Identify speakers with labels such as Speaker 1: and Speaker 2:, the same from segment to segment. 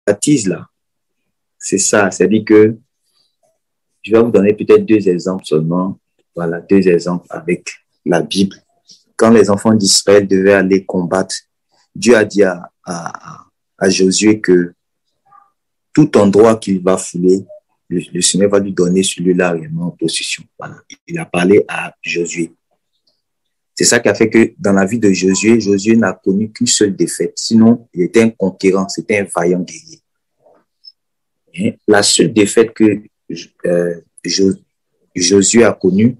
Speaker 1: baptise là, c'est ça. C'est-à-dire que je vais vous donner peut-être 2 exemples seulement. Voilà, 2 exemples avec la Bible. Quand les enfants d'Israël devaient aller combattre, Dieu a dit à Josué que tout endroit qu'il va fouler, le Seigneur va lui donner celui-là réellement en possession. Voilà. Il a parlé à Josué. C'est ça qui a fait que dans la vie de Josué, Josué n'a connu qu'une seule défaite. Sinon, il était un conquérant, c'était un vaillant guerrier. Et la seule défaite que Josué a connue,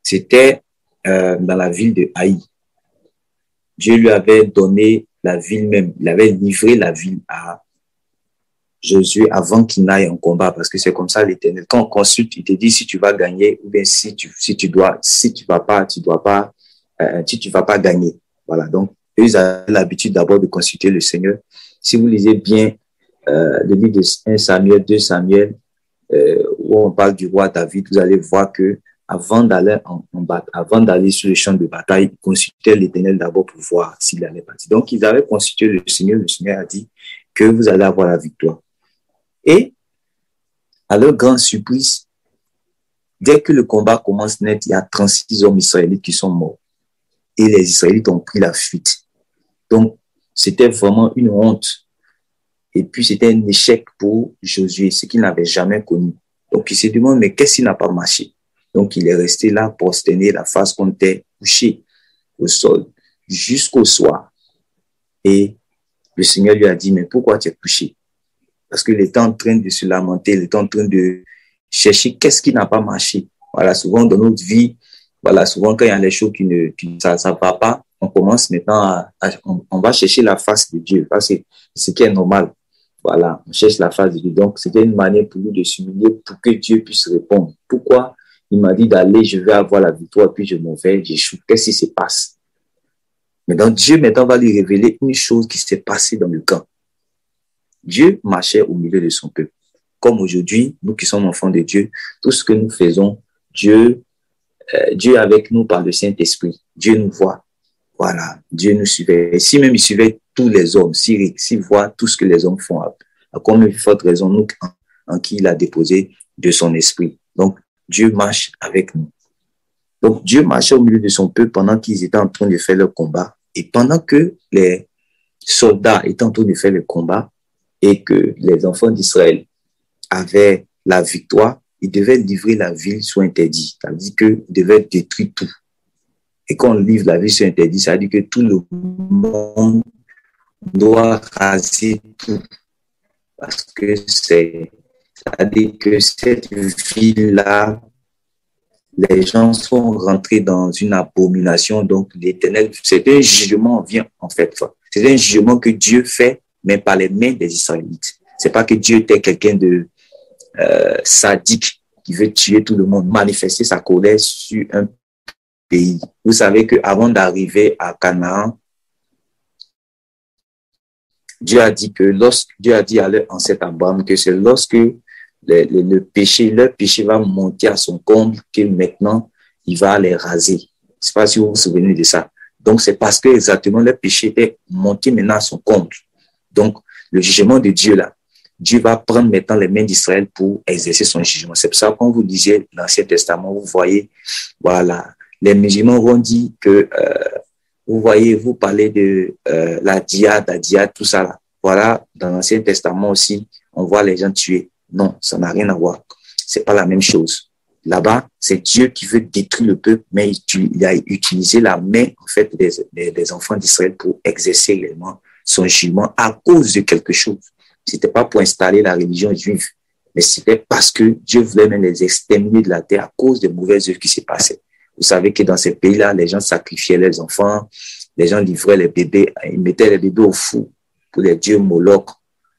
Speaker 1: c'était dans la ville de Haï. Dieu lui avait donné la ville même, il avait livré la ville à Josué avant qu'il n'aille en combat, parce que c'est comme ça l'Éternel. Quand on consulte, il te dit si tu vas gagner ou bien si tu vas pas gagner. Voilà. Donc, eux, ils avaient l'habitude d'abord de consulter le Seigneur. Si vous lisez bien le livre de 1 Samuel, 2 Samuel, où on parle du roi David, vous allez voir que avant d'aller avant d'aller sur le champ de bataille, ils consultaient l'Éternel d'abord pour voir s'il allait partir. Donc, ils avaient consulté le Seigneur a dit que vous allez avoir la victoire. Et, à leur grande surprise, dès que le combat commence net, il y a 36 hommes israélites qui sont morts. Et les Israélites ont pris la fuite. Donc, c'était vraiment une honte. Et puis, c'était un échec pour Josué, ce qu'il n'avait jamais connu. Donc, il se demande, mais qu'est-ce qui n'a pas marché? Donc, il est resté là, prosterné, la face contre terre, couché au sol, jusqu'au soir. Et le Seigneur lui a dit, mais pourquoi tu es couché? Parce qu'il était en train de se lamenter, il était en train de chercher qu'est-ce qui n'a pas marché. Voilà, souvent dans notre vie, voilà, souvent quand il y a des choses ça va pas, on commence maintenant on va chercher la face de Dieu. C'est ce qui est normal. Voilà, on cherche la face de Dieu. Donc, c'était une manière pour nous de s'humilier pour que Dieu puisse répondre. Pourquoi il m'a dit d'aller, je vais avoir la victoire, puis je m'en vais, j'échoue. Qu'est-ce qui se passe? Mais donc, Dieu maintenant va lui révéler une chose qui s'est passée dans le camp. Dieu marchait au milieu de son peuple. Comme aujourd'hui, nous qui sommes enfants de Dieu, tout ce que nous faisons, Dieu est avec nous par le Saint-Esprit. Dieu nous voit. Voilà, Dieu nous suivait. Et si même il suivait tous les hommes, s'il voit tout ce que les hommes font, à combien de forte raison, nous, en qui il a déposé de son esprit. Donc, Dieu marche avec nous. Donc, Dieu marchait au milieu de son peuple pendant qu'ils étaient en train de faire leur combat. Et pendant que les soldats étaient en train de faire le combat et que les enfants d'Israël avaient la victoire, ils devaient livrer la ville sous interdit. Ça veut dire qu'ils devaient détruire tout. Et quand on livre la ville sous interdit, ça veut dire que tout le monde doit raser tout. Parce que c'est-à-dire que cette ville-là, les gens sont rentrés dans une abomination. Donc, l'Éternel, c'est un jugement, vient en fait. C'est un jugement que Dieu fait, mais par les mains des Israélites. C'est pas que Dieu était quelqu'un de sadique qui veut tuer tout le monde, manifester sa colère sur un pays. Vous savez qu'avant d'arriver à Canaan, Dieu a dit à leur ancêtre Abraham que c'est lorsque leur péché va monter à son comble que maintenant il va les raser. Je ne sais pas si vous vous souvenez de ça. Donc c'est parce que exactement leur péché était monté maintenant à son comble. Donc le jugement de Dieu là, Dieu va prendre maintenant les mains d'Israël pour exercer son jugement. C'est pour ça que quand vous lisez l'Ancien Testament, vous voyez, voilà, les musulmans vont dire que vous voyez, vous parlez de la djihad, tout ça là. Voilà, dans l'Ancien Testament aussi, on voit les gens tuer. Non, ça n'a rien à voir. C'est pas la même chose. Là-bas, c'est Dieu qui veut détruire le peuple, mais il a utilisé la main, en fait, des enfants d'Israël pour exercer réellement son jugement à cause de quelque chose. C'était pas pour installer la religion juive, mais c'était parce que Dieu voulait même les exterminer de la terre à cause des mauvaises œuvres qui se passaient. Vous savez que dans ces pays-là, les gens sacrifiaient les enfants, les gens livraient les bébés, ils mettaient les bébés au fou pour les dieux Moloch.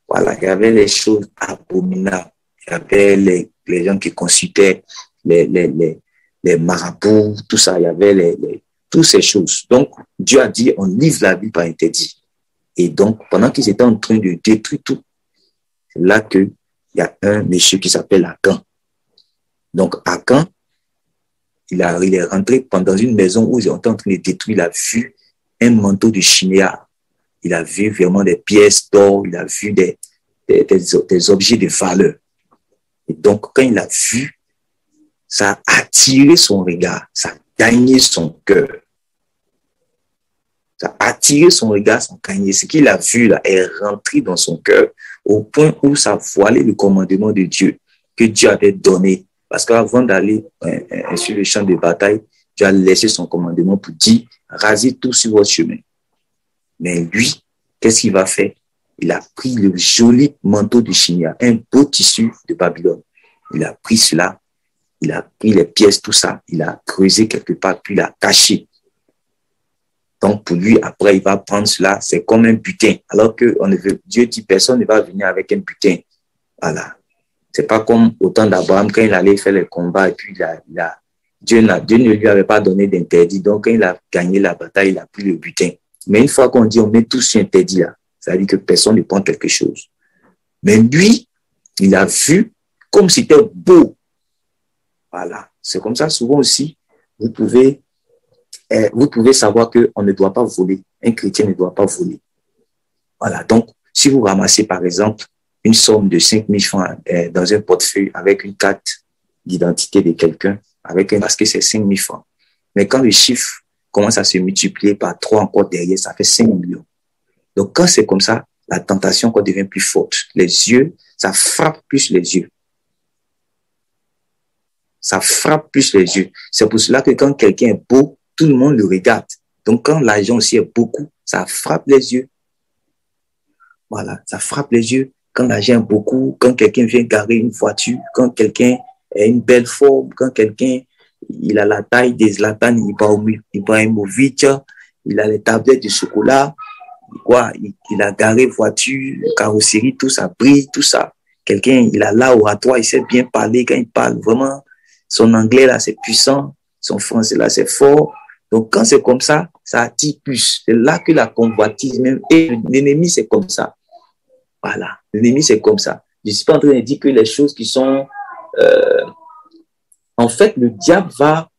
Speaker 1: Voilà, il y avait les choses abominables. Il y avait les gens qui consultaient les marabouts, tout ça. Il y avait toutes ces choses. Donc, Dieu a dit, on livre la vie par interdit. Et donc, pendant qu'ils étaient en train de détruire tout, c'est là qu'il y a un monsieur qui s'appelle Akan. Donc, Akan, il est rentré dans une maison où ils étaient en train de détruire. Il a vu un manteau de chinéa. Il a vu vraiment des pièces d'or. Il a vu des objets de valeur. Et donc, quand il a vu, ça a attiré son regard, ça a gagné son cœur. Ça a attiré son regard, ça a gagné. Ce qu'il a vu là est rentré dans son cœur au point où ça voilait le commandement de Dieu que Dieu avait donné. Parce qu'avant d'aller sur le champ de bataille, Dieu a laissé son commandement pour dire, rasez tout sur votre chemin. Mais lui, qu'est-ce qu'il va faire? Il a pris le joli manteau de Shinia, un beau tissu de Babylone. Il a pris cela, il a pris les pièces, tout ça, il a creusé quelque part, puis il a caché. Donc, pour lui, après, il va prendre cela, c'est comme un butin. Alors que Dieu dit, personne ne va venir avec un butin. Voilà. C'est pas comme au temps d'Abraham, quand il allait faire les combats, et puis Dieu ne lui avait pas donné d'interdit. Donc, quand il a gagné la bataille, il a pris le butin. Mais une fois qu'on dit, on met tout sur interdit là, ça veut dire que personne ne prend quelque chose. Mais lui, il a vu comme c'était beau. Voilà. C'est comme ça, souvent aussi, vous pouvez savoir qu'on ne doit pas voler. Un chrétien ne doit pas voler. Voilà. Donc, si vous ramassez, par exemple, une somme de 5 000 francs dans un portefeuille avec une carte d'identité de quelqu'un, parce que c'est 5 000 francs. Mais quand le chiffre commence à se multiplier par 3 encore derrière, ça fait 5 millions. Donc, quand c'est comme ça, la tentation devient plus forte. Les yeux, ça frappe plus les yeux. Ça frappe plus les yeux. C'est pour cela que quand quelqu'un est beau, tout le monde le regarde. Donc, quand l'argent aussi est beaucoup, ça frappe les yeux. Voilà, ça frappe les yeux. Quand l'argent est beaucoup, quand quelqu'un vient garer une voiture, quand quelqu'un a une belle forme, quand quelqu'un il a la taille des Zlatan Ibrahimovic, il a les tablettes de chocolat, il a garé voiture, carrosserie, tout ça brille, tout ça. Quelqu'un, il a là oratoire, il sait bien parler quand il parle, vraiment, son anglais là, c'est puissant, son français là, c'est fort. Donc, quand c'est comme ça, ça attire plus. C'est là que la convoitise même, et l'ennemi, c'est comme ça. Voilà, l'ennemi, c'est comme ça. Je ne suis pas en train de dire que les choses qui sont... en fait, le diable va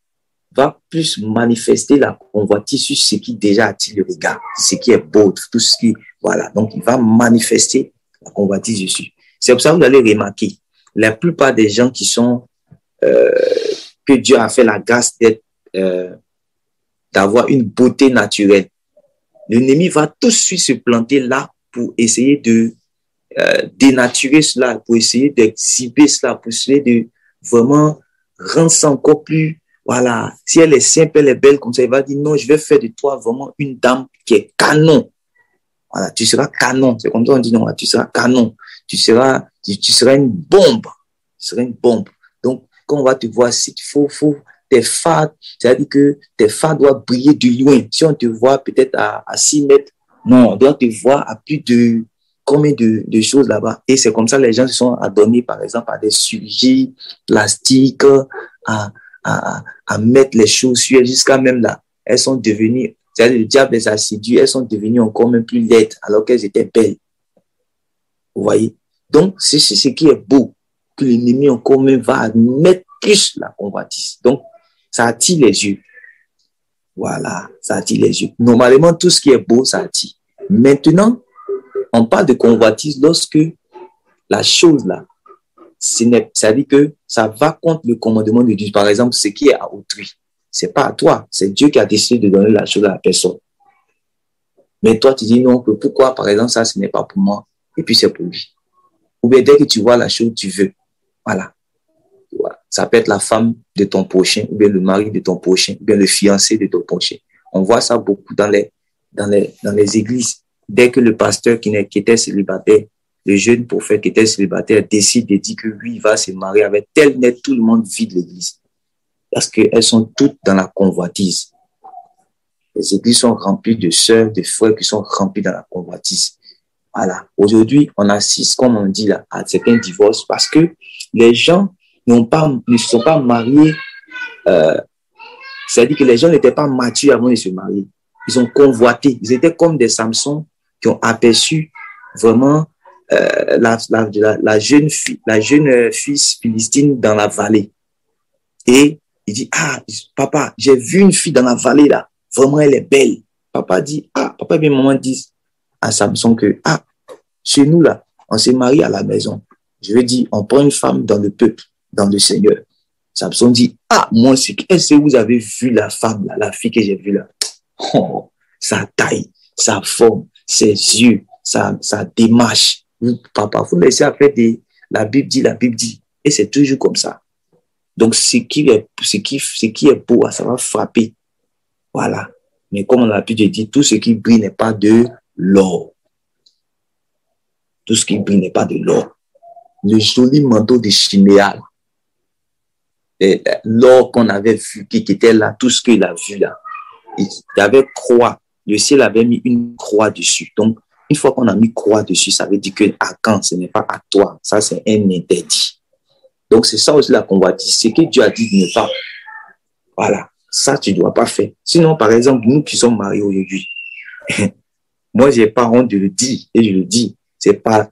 Speaker 1: plus manifester la convoitise sur ce qui déjà attire le regard, ce qui est beau, tout ce qui... Voilà, donc il va manifester la convoitise dessus. C'est pour ça que vous allez remarquer, la plupart des gens qui sont... que Dieu a fait la grâce d'avoir une beauté naturelle, l'ennemi va tout de suite se planter là pour essayer de dénaturer cela, pour essayer d'exhiber cela, pour essayer de vraiment rendre ça encore plus, voilà, si elle est simple, elle est belle comme ça, il va dire non, je vais faire de toi vraiment une dame qui est canon. Voilà, tu seras canon, c'est comme ça on dit non, tu seras canon, tu seras une bombe, tu seras une bombe. Donc, quand on va te voir, si il faut tes phares, c'est-à-dire que tes phares doivent briller de loin. Si on te voit peut-être à 6 mètres, non, on doit te voir à plus de combien de choses là-bas. Et c'est comme ça que les gens se sont adonnés, par exemple, à des chirurgies plastiques, à mettre les chaussures jusqu'à même là. Elles sont devenues, c'est-à-dire le diable les a séduit, elles sont devenues encore même plus laides alors qu'elles étaient belles. Vous voyez? Donc, c'est ce qui est beau, que l'ennemi encore même va mettre plus la convoitise. Donc, ça attire les yeux. Voilà, ça attire les yeux. Normalement, tout ce qui est beau, ça attire. Maintenant, on parle de convoitise lorsque la chose là, ça dit que ça va contre le commandement de Dieu. Par exemple, ce qui est à autrui, c'est pas à toi, c'est Dieu qui a décidé de donner la chose à la personne. Mais toi, tu dis non, que pourquoi, par exemple, ça, ce n'est pas pour moi, et puis c'est pour lui. Ou bien dès que tu vois la chose, tu veux. Voilà. Ça peut être la femme de ton prochain, ou bien le mari de ton prochain, ou bien le fiancé de ton prochain. On voit ça beaucoup dans les églises. Dès que le pasteur qui était célibataire, le jeune prophète qui était célibataire décide de dire que lui, il va se marier avec tel net, tout le monde vide l'église. Parce qu'elles sont toutes dans la convoitise. Les églises sont remplies de sœurs, de frères qui sont remplis dans la convoitise. Voilà. Aujourd'hui, on assiste, comme on dit là, à certains divorces parce que les gens ne se sont pas mariés. C'est-à-dire que les gens n'étaient pas matures avant de se marier. Ils ont convoité. Ils étaient comme des Samsons qui ont aperçu vraiment la jeune fille philistine dans la vallée. Et il dit, papa, j'ai vu une fille dans la vallée là. Vraiment, elle est belle. Papa dit, papa et maman disent à Samson que, chez nous là, on se marie à la maison. Je veux dire, on prend une femme dans le peuple, dans le Seigneur. Samson dit, ah, moi, est-ce que vous avez vu la femme, là, la fille que j'ai vue là? Oh, sa taille, sa forme, ses yeux, sa démarche. Papa, vous laissez à faire la Bible dit. Et c'est toujours comme ça. Donc, ce qui est beau, ça va frapper. Voilà. Mais comme on a pu dire, tout ce qui brille n'est pas de l'or. Tout ce qui brille n'est pas de l'or. Le joli manteau de Chiméal, l'or qu'on avait vu, qui était là, tout ce qu'il a vu là, il y avait croix. Le ciel avait mis une croix dessus. Donc, une fois qu'on a mis croix dessus, ça veut dire que à quand, ce n'est pas à toi. Ça, c'est un interdit. Donc, c'est ça aussi la convoitise. C'est que Dieu a dit de ne pas. Voilà. Ça, tu ne dois pas faire. Sinon, par exemple, nous qui sommes mariés aujourd'hui, moi, j'ai pas honte de le dire, et je le dis. C'est pas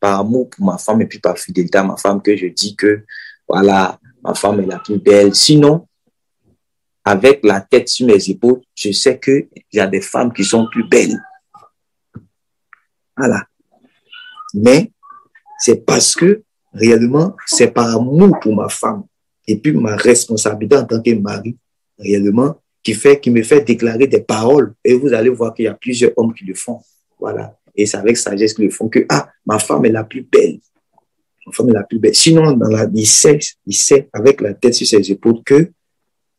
Speaker 1: par amour pour ma femme et puis par fidélité à ma femme que je dis que, voilà, ma femme est la plus belle. Sinon, avec la tête sur mes épaules, je sais qu'il y a des femmes qui sont plus belles. Voilà. Mais c'est parce que, réellement, c'est par amour pour ma femme et puis ma responsabilité en tant que mari, réellement, qui me fait déclarer des paroles. Et vous allez voir qu'il y a plusieurs hommes qui le font. Voilà. Et c'est avec sagesse qu'ils le font que, ah, ma femme est la plus belle. Ma femme est la plus belle. Sinon, il sait avec la tête sur ses épaules que,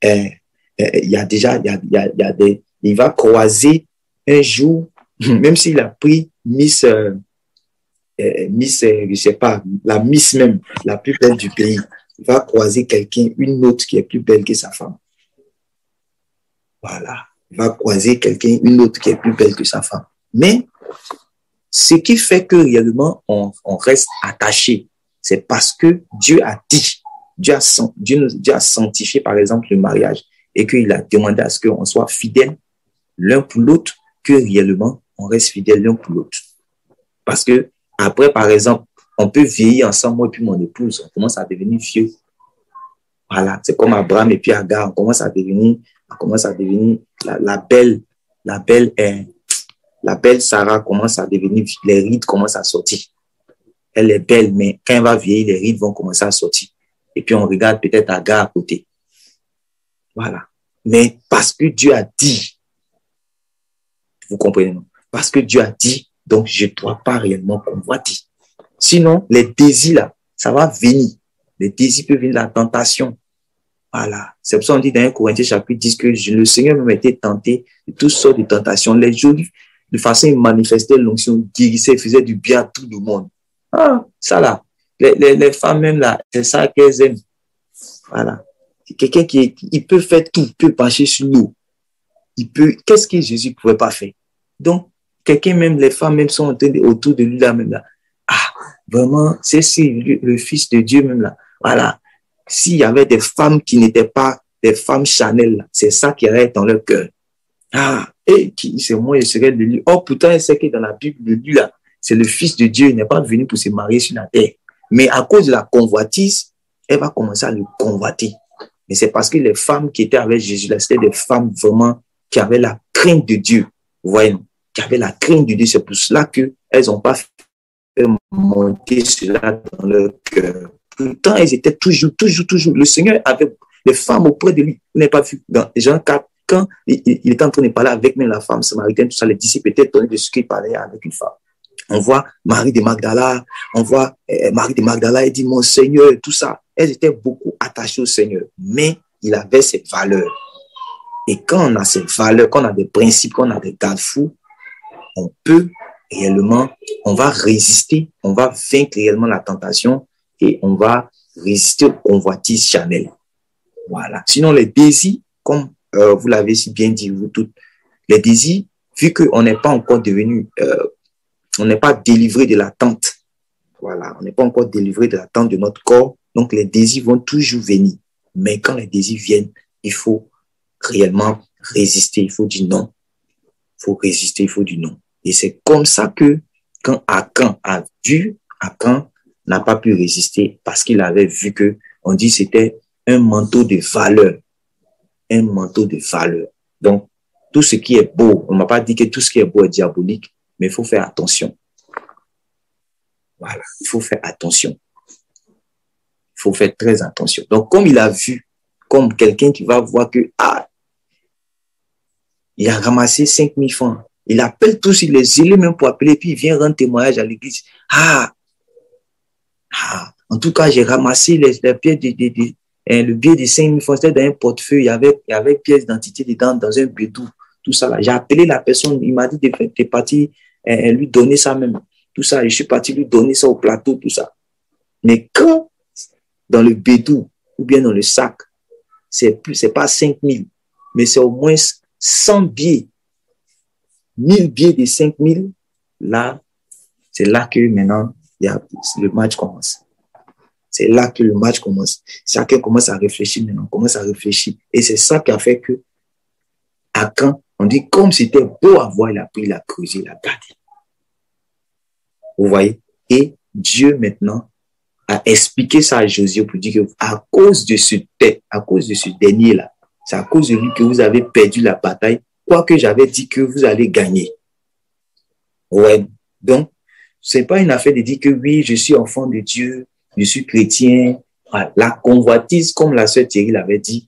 Speaker 1: il y a déjà, il va croiser un jour, même s'il a pris Miss, je sais pas, la Miss même, la plus belle du pays, il va croiser une autre qui est plus belle que sa femme. Voilà. Il va croiser une autre qui est plus belle que sa femme. Mais, ce qui fait que réellement, on reste attaché, c'est parce que Dieu a dit, Dieu a sanctifié, par exemple, le mariage et qu'il a demandé à ce qu'on soit fidèles l'un pour l'autre, que réellement, on reste fidèles l'un pour l'autre. Parce que, après, par exemple, on peut vieillir ensemble, moi et puis mon épouse, on commence à devenir vieux. Voilà, c'est comme Abraham et puis Agar, on commence à devenir la belle Sarah commence à devenir, les rides commencent à sortir. Elle est belle, mais quand elle va vieillir, les rides vont commencer à sortir. Et puis on regarde peut-être Agar à côté. Voilà. Mais parce que Dieu a dit, vous comprenez, non? Parce que Dieu a dit, donc je ne dois pas réellement convoiter. Sinon, les désirs là, ça va venir. Les désirs peuvent venir, la tentation. Voilà. C'est pour ça qu'on dit dans 1 Corinthiens chapitre 10 que le Seigneur m'a été tenté de toutes sortes de tentations. Les jolies, de façon, il manifestait l'onction, guérissait, il faisait du bien à tout le monde. Ah, ça là. Les femmes même là, c'est ça qu'elles aiment. Voilà. Quelqu'un il peut faire tout, il peut pencher sur nous. Qu'est-ce que Jésus ne pouvait pas faire? Donc, quelqu'un même, les femmes même sont autour de lui là même là. Ah, vraiment, c'est le Fils de Dieu même là. Voilà. S'il y avait des femmes qui n'étaient pas des femmes Chanel, c'est ça qui reste dans leur cœur. Ah, et c'est moi, je serais de lui. Oh, pourtant, elle sait que dans la Bible, de lui là, c'est le Fils de Dieu, il n'est pas venu pour se marier sur la terre. Mais à cause de la convoitise, elle va commencer à le convoiter. Mais c'est parce que les femmes qui étaient avec Jésus là, c'était des femmes vraiment qui avaient la crainte de Dieu. Vous voyez, qui avaient la crainte de Dieu. C'est pour cela qu'elles n'ont pas fait monter cela dans leur cœur. Pourtant, elles étaient toujours. Le Seigneur avait les femmes auprès de lui. Vous n'avez pas vu dans Jean 4, quand il était en train de parler avec même la femme samaritaine, tout ça, les disciples étaient étonnés de ce qu'il parlait avec une femme. On voit Marie de Magdala, elle dit, mon Seigneur, tout ça. Elles étaient beaucoup attachées au Seigneur, mais il avait ses valeurs. Et quand on a ces valeurs, quand on a des principes, quand on a des garde-fous, on peut réellement, on va résister, on va vaincre réellement la tentation et on va résister aux convoitises charnelles. Voilà. Sinon, les désirs, comme vous l'avez si bien dit, vous toutes, les désirs, vu qu'on n'est pas encore devenu, on n'est pas délivré de l'attente. Voilà. On n'est pas encore délivré de l'attente de notre corps. Donc, les désirs vont toujours venir. Mais quand les désirs viennent, il faut réellement résister. Il faut dire non. Il faut résister, il faut dire non. Et c'est comme ça que quand Akan a vu, Akan n'a pas pu résister parce qu'il avait vu que, on dit c'était un manteau de valeur. Un manteau de valeur. Donc, tout ce qui est beau, on ne m'a pas dit que tout ce qui est beau est diabolique, mais il faut faire attention. Voilà, il faut faire attention. Il faut faire très attention. Donc, comme il a vu, comme quelqu'un qui va voir que, il a ramassé 5 000 francs. Il appelle tous, il les élève même pour appeler, puis il vient rendre témoignage à l'église. En tout cas, j'ai ramassé les pièces le billet de 5 000 francs, c'était dans un portefeuille, il y avait pièces d'identité dedans, dans un bédou, tout ça là. J'ai appelé la personne, il m'a dit de partir lui donner ça même. Tout ça, je suis parti lui donner ça au plateau, tout ça. Mais quand, dans le bédou, ou bien dans le sac, c'est pas 5 000, mais c'est au moins 100 billets, 1000 billets de 5 000, là, c'est là que maintenant, le match commence. C'est là que le match commence. Chacun commence à réfléchir maintenant, commence à réfléchir. Et c'est ça qui a fait que, à Caen, on dit, comme c'était beau à voir, il a pris, il a creusé, il a gardé. Vous voyez? Et Dieu, maintenant, a expliqué ça à Josué pour dire que, à cause de ce dernier-là, c'est à cause de lui que vous avez perdu la bataille, quoique j'avais dit que vous allez gagner. Ouais. Donc, c'est pas une affaire de dire que oui, je suis enfant de Dieu, je suis chrétien. La convoitise, comme la sœur Thierry l'avait dit,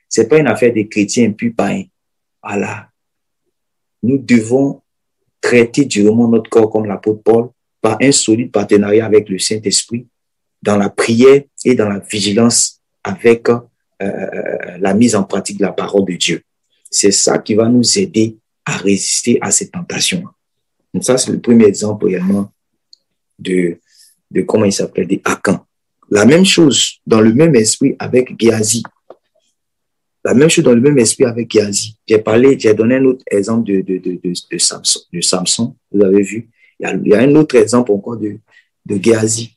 Speaker 1: c'est pas une affaire des chrétiens puis païens. Voilà. Nous devons traiter durement notre corps comme l'apôtre Paul par un solide partenariat avec le Saint-Esprit dans la prière et dans la vigilance avec la mise en pratique de la parole de Dieu. C'est ça qui va nous aider à résister à ces tentations. Donc ça, c'est le premier exemple également de comment il s'appelle, des Akans. La même chose dans le même esprit avec Géasi. La même chose dans le même esprit avec Géasi. J'ai donné un autre exemple de Samson, vous avez vu. Il y a un autre exemple encore de Géasi.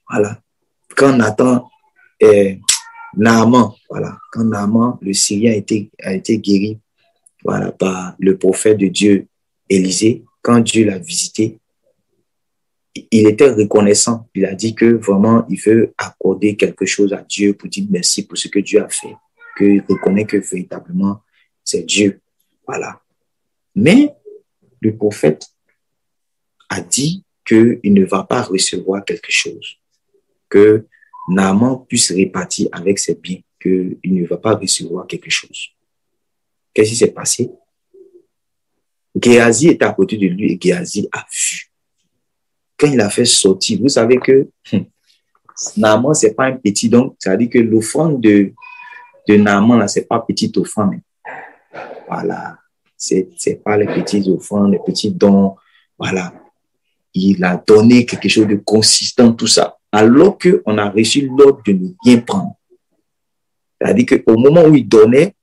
Speaker 1: Voilà. Quand Naaman, voilà, quand Naaman, le Syrien, a été guéri, voilà, par le prophète de Dieu, Élisée, quand Dieu l'a visité, il était reconnaissant. Il a dit que vraiment, il veut accorder quelque chose à Dieu pour dire merci pour ce que Dieu a fait, qu'il reconnaît que véritablement, c'est Dieu. Voilà. Mais le prophète a dit qu'il ne va pas recevoir quelque chose, que Naaman puisse répartir avec ses biens, qu'il ne va pas recevoir quelque chose. Qu'est-ce qui s'est passé? Géasi était à côté de lui et Géasi a vu. Quand il a fait sortir, vous savez que Naaman, c'est pas un petit don. Ça veut dire que l'offrande de Naaman, là, c'est pas petite offrande. Voilà. C'est pas les petites offrandes, les petits dons. Voilà. Il a donné quelque chose de consistant, tout ça. Alors qu'on a reçu l'ordre de ne rien prendre. C'est-à-dire qu'au moment où il donnait,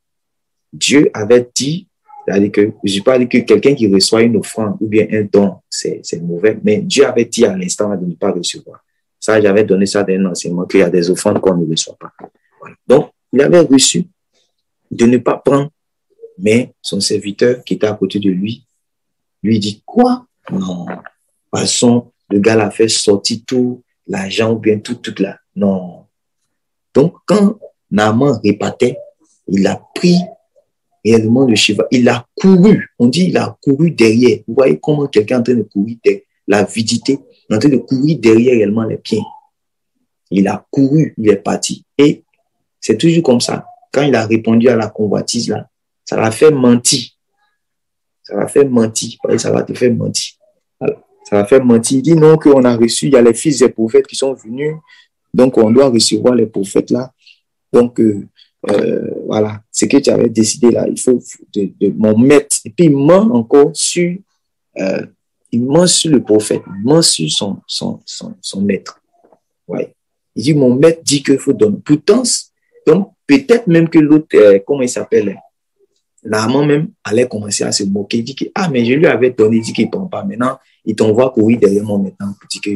Speaker 1: Dieu avait dit, c'est-à-dire que, je ne vais pas dire que quelqu'un qui reçoit une offrande ou bien un don, c'est mauvais, mais Dieu avait dit à l'instant de ne pas recevoir. Ça, j'avais donné ça dans un enseignement, qu'il y a des offrandes qu'on ne reçoit pas. Voilà. Donc, il avait reçu de ne pas prendre, mais son serviteur qui était à côté de lui dit, quoi? Non. De toute façon, le gars l'a fait sortir tout l'argent ou bien tout là. Non. Donc, quand Naaman répartait, il a pris réellement le cheval. Il a couru. On dit il a couru derrière. Vous voyez comment quelqu'un est en train de courir derrière l'avidité, il est en train de courir derrière réellement les pieds. Il a couru, il est parti. Et c'est toujours comme ça. Quand il a répondu à la convoitise, là, ça l'a fait mentir. Ça l'a fait mentir. Ça va te faire mentir. Alors, ça l'a fait mentir. Il dit non, qu'on a reçu, il y a les fils des prophètes qui sont venus. Donc, on doit recevoir les prophètes là. Donc, voilà, ce que tu avais décidé là, il faut mon maître. Et puis, il ment encore sur, il ment sur le prophète, il ment sur son maître. Ouais. Il dit, mon maître dit qu'il faut donner. Pourtant, donc, peut-être même que l'autre, comment il s'appelle, Naaman même allait commencer à se moquer. Il dit que, mais je lui avais donné, il dit qu'il ne prend pas. Maintenant, il t'envoie courir derrière moi maintenant pour dire que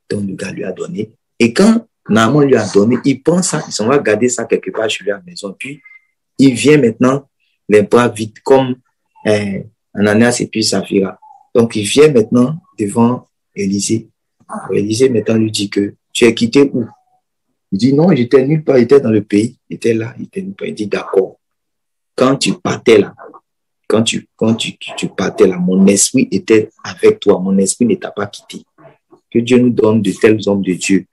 Speaker 1: donc, le gars lui a donné. Et quand Naaman lui a donné, il prend ça, il s'en va garder ça quelque part chez lui à la maison. Puis, il vient maintenant les bras vides comme Ananias et puis Saphira. Donc, il vient maintenant devant Élisée. Élisée maintenant lui dit que tu es quitté où? Il dit non, j'étais nulle part, j'étais dans le pays. Il était là, il était nulle part. Il dit d'accord. Quand tu partais là, quand tu partais là, mon esprit était avec toi, mon esprit ne t'a pas quitté. Que Dieu nous donne de tels hommes de Dieu,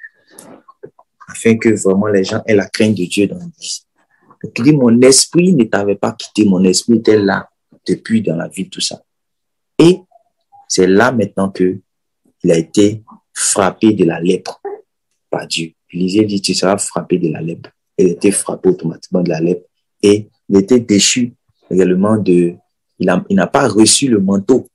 Speaker 1: afin que vraiment les gens aient la crainte de Dieu dans l'Église. Donc, il dit, mon esprit ne t'avait pas quitté, mon esprit était là depuis dans la vie, tout ça. Et c'est là maintenant que il a été frappé de la lèpre par Dieu. Élisée dit, tu seras frappé de la lèpre. Il a été frappé automatiquement de la lèpre et il était déchu également il n'a pas reçu le manteau.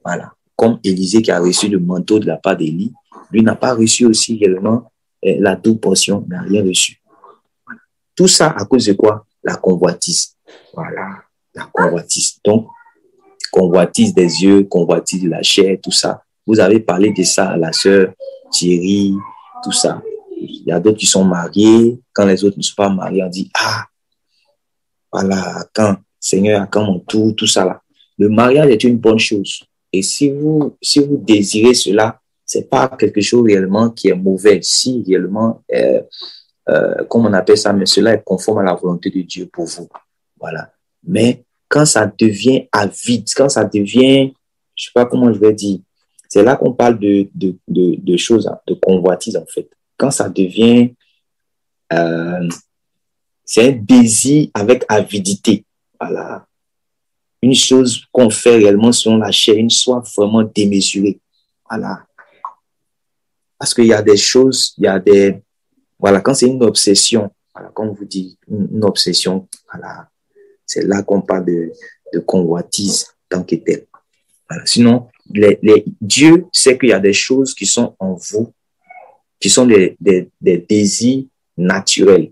Speaker 1: Voilà. Comme Élisée qui a reçu le manteau de la part d'Élie, lui n'a pas reçu aussi également la double portion, n'a rien reçu. Voilà. Tout ça à cause de quoi? La convoitise. Voilà. La convoitise. Donc, convoitise des yeux, convoitise de la chair, tout ça. Vous avez parlé de ça à la sœur Thierry, tout ça. Il y a d'autres qui sont mariés. Quand les autres ne sont pas mariés, on dit, ah, voilà, quand, Seigneur, à quand mon tour, tout ça là. Le mariage est une bonne chose. Et si vous désirez cela, c'est pas quelque chose réellement qui est mauvais. Si réellement, comme on appelle ça, mais cela est conforme à la volonté de Dieu pour vous. Voilà. Mais quand ça devient avide, quand ça devient, je sais pas comment je vais dire, c'est là qu'on parle de choses, de convoitise en fait. Quand ça devient, c'est un désir avec avidité. Voilà. Une chose qu'on fait réellement selon la chair, une soif vraiment démesurée. Voilà. Parce qu'il y a des choses, voilà, quand c'est une obsession, voilà, comme vous dites, une obsession, voilà, c'est là qu'on parle de convoitise tant que tel. Voilà. Sinon, Dieu sait qu'il y a des choses qui sont en vous, qui sont des désirs naturels.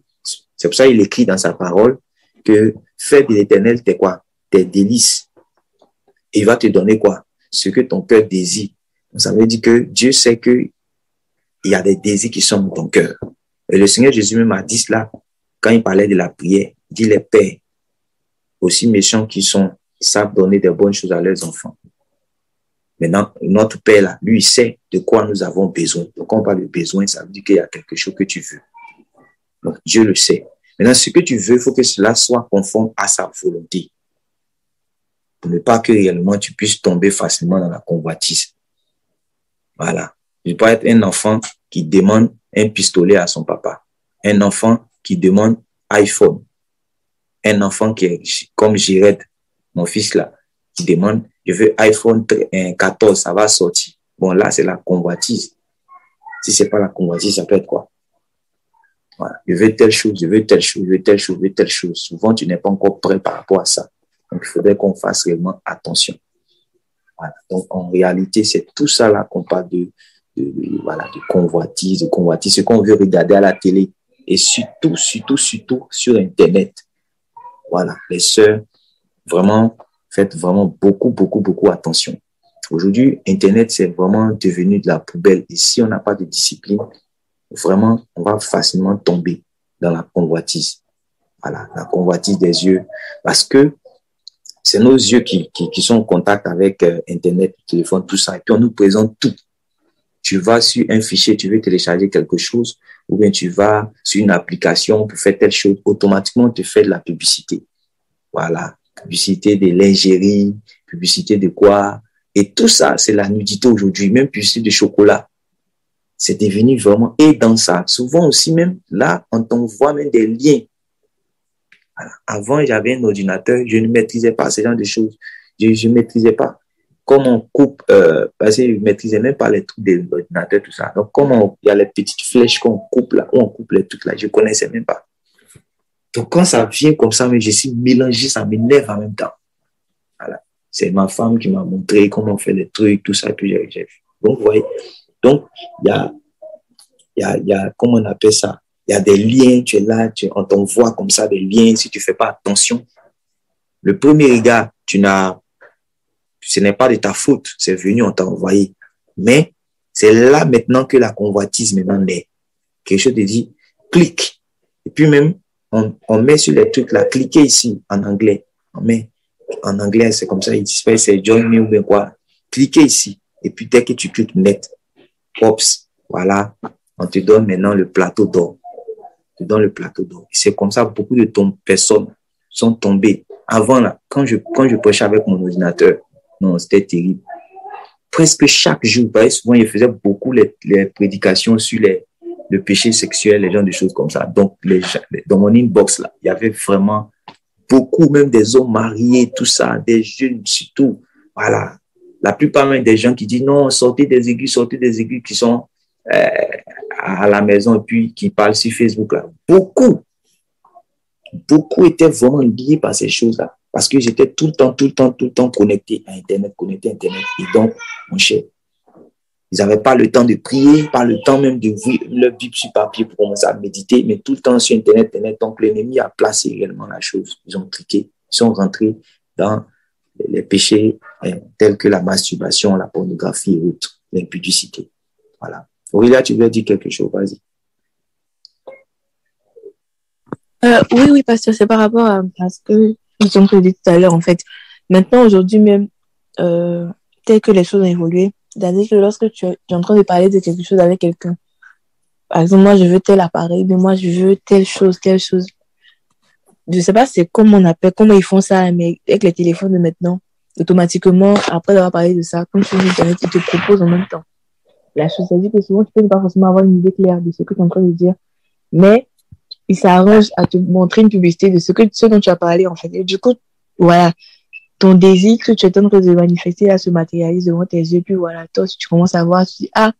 Speaker 1: C'est pour ça qu'il écrit dans sa parole que fais de l'Éternel tes quoi? Tes délices. Et il va te donner quoi? Ce que ton cœur désire. Donc, ça veut dire que Dieu sait qu'il y a des désirs qui sont dans ton cœur. Et le Seigneur Jésus même a dit cela quand il parlait de la prière. Il dit les pères, aussi méchants qui sont, ils savent donner des bonnes choses à leurs enfants. Maintenant, notre Père là, lui, il sait de quoi nous avons besoin. Donc, quand on parle de besoin, ça veut dire qu'il y a quelque chose que tu veux. Donc, Dieu le sait. Maintenant, ce que tu veux, il faut que cela soit conforme à sa volonté. Pour ne pas que réellement tu puisses tomber facilement dans la convoitise. Voilà. Il ne peut pas être un enfant qui demande un pistolet à son papa. Un enfant qui demande iPhone. Un enfant qui est comme Jired, mon fils là, qui demande, je veux iPhone 14, ça va sortir. Bon, là, c'est la convoitise. Si c'est pas la convoitise, ça peut être quoi? Voilà. Je veux telle chose, je veux telle chose, je veux telle chose, je veux telle chose. Souvent, tu n'es pas encore prêt par rapport à ça. Donc, il faudrait qu'on fasse réellement attention. Voilà. Donc, en réalité, c'est tout ça là qu'on parle de convoitise, ce qu'on veut regarder à la télé et surtout sur Internet. Voilà. Les sœurs, vraiment, faites vraiment beaucoup attention. Aujourd'hui, Internet, c'est vraiment devenu de la poubelle. Et si on n'a pas de discipline, vraiment, on va facilement tomber dans la convoitise. Voilà, la convoitise des yeux. Parce que c'est nos yeux qui sont en contact avec Internet, le téléphone, tout ça. Et puis, on nous présente tout. Tu vas sur un fichier, tu veux télécharger quelque chose, ou bien tu vas sur une application pour faire telle chose. Automatiquement, on te fait de la publicité. Voilà. Publicité de lingerie, publicité de quoi. Et tout ça, c'est la nudité aujourd'hui. Même publicité de chocolat. C'est devenu vraiment, et dans ça, souvent aussi même, là, on t'envoie même des liens. Voilà. Avant, j'avais un ordinateur, je ne maîtrisais pas ce genre de choses. Je ne maîtrisais pas comment on coupe, parce que je ne maîtrisais même pas les trucs de l'ordinateur, tout ça. Donc, comment il y a les petites flèches qu'on coupe là, où on coupe les trucs là, je ne connaissais même pas. Donc, quand ça vient comme ça, mais je suis mélangé, ça m'énerve en même temps. Voilà. C'est ma femme qui m'a montré comment on fait les trucs, tout ça, et puis j'ai vu. Donc, vous voyez. Donc, il y a, comment on appelle ça? Il y a des liens, tu es là, on t'envoie comme ça des liens, si tu fais pas attention. Le premier regard, ce n'est pas de ta faute, c'est venu, on t'a envoyé. Mais c'est là maintenant que la convoitise maintenant naît. Quelque chose te dit, clique. Et puis même, on met sur les trucs là, cliquez ici, en anglais. On met, en anglais, c'est comme ça, il dit, c'est join me ou bien quoi. Cliquez ici. Et puis dès que tu cliques net, Ops, voilà, on te donne maintenant le plateau d'or. On te donne le plateau d'or. C'est comme ça, beaucoup de personnes sont tombées. Avant, là, quand je prêchais avec mon ordinateur, non, c'était terrible. presque chaque jour. Parce que souvent, il faisait beaucoup les prédications sur le péché sexuel, les gens, des choses comme ça. Donc, dans mon inbox, là, il y avait vraiment beaucoup, même des hommes mariés, tout ça, des jeunes surtout. Voilà. La plupart même des gens qui disent non, sortez des églises qui sont à la maison et puis qui parlent sur Facebook, là. Beaucoup étaient vraiment liés par ces choses-là. Parce que j'étais tout le temps connecté à Internet. Et donc, mon cher, ils n'avaient pas le temps de prier, pas le temps même de voir leur Bible sur papier pour commencer à méditer, mais tout le temps sur Internet. Donc, l'ennemi a placé également la chose. Ils ont cliqué, ils sont rentrés dans les péchés tels que la masturbation, la pornographie et autres, l'impudicité. Voilà. Aurélia, tu veux dire quelque chose? Vas-y.
Speaker 2: Oui, pasteur, c'est par rapport à ce que nous avons dit tout à l'heure, en fait. Maintenant, aujourd'hui même, tel que les choses ont évolué, c'est-à-dire que lorsque tu es en train de parler de quelque chose avec quelqu'un, par exemple, moi, je veux tel appareil, mais moi, je veux telle chose. Je sais pas c'est comment on appelle, comment ils font ça, mais avec les téléphones de maintenant, automatiquement, après avoir parlé de ça, comme sur Internet, ils te proposent en même temps la chose. C'est-à-dire que souvent, tu peux ne pas forcément avoir une idée claire de ce que tu es en train de dire, mais il s'arrange à te montrer une publicité de ce dont tu as parlé, en fait. Et du coup, voilà, ton désir que tu es en train de manifester là se matérialise devant tes yeux, puis voilà, toi, si tu commences à voir, tu dis, ah,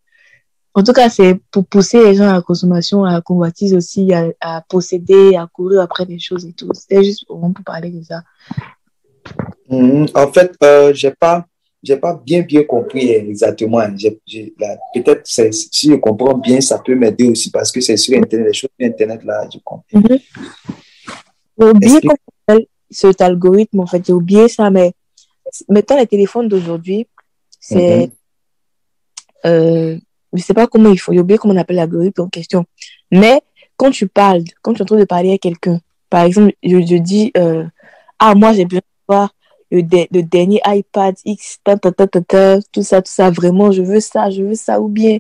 Speaker 2: en tout cas, c'est pour pousser les gens à la consommation, à la convoitise aussi, à posséder, à courir après des choses et tout. C'était juste vraiment pour parler de ça.
Speaker 1: En fait, j'ai pas bien compris exactement. Peut-être si je comprends bien, ça peut m'aider aussi parce que c'est sur Internet, les choses sur Internet là, je comprends.
Speaker 2: J'ai oublié comment on appelle cet algorithme, en fait, j'ai oublié ça, mais maintenant les téléphones d'aujourd'hui, c'est, je sais pas comment il faut, j'ai oublié comment on appelle l'algorithme en question. Mais quand tu es en train de parler à quelqu'un, par exemple, je dis, ah, moi j'ai besoin de voir le dernier iPad X, tout ça, vraiment, je veux ça, ou bien,